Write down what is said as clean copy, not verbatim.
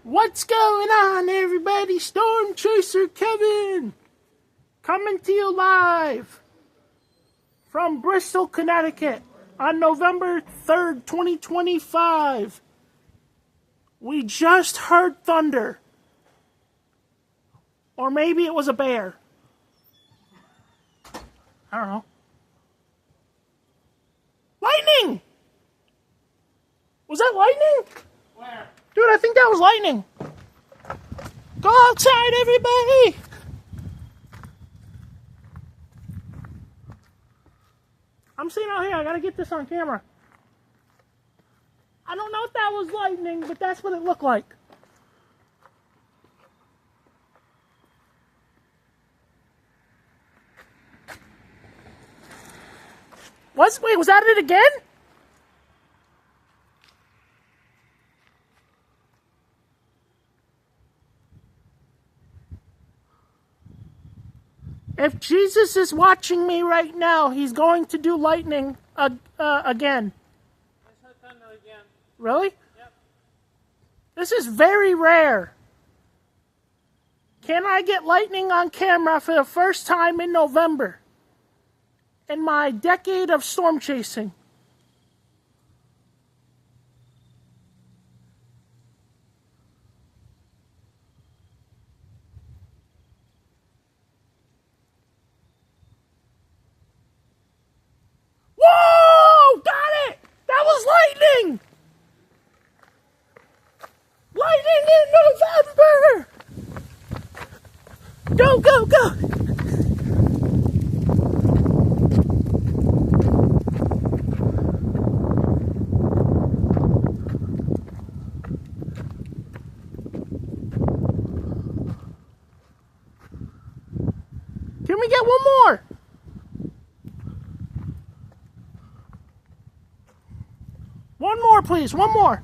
What's going on, everybody? Storm Chaser Kevin coming to you live from Bristol, Connecticut on November 3rd, 2025. We just heard thunder. Or maybe it was a bear. I don't know. Lightning! Was that lightning? Where? Dude, I think that was lightning. Go outside, everybody! I'm sitting out here. I gotta get this on camera. I don't know if that was lightning, but that's what it looked like. Wait, was that it again? If Jesus is watching me right now, he's going to do lightning again. I saw thunder again. Really? Yep. This is very rare. Can I get lightning on camera for the first time in November in my decade of storm chasing? Whoa! Got it! That was lightning! Lightning in November! Go, go, go! Can we get one more? One more, please. One more.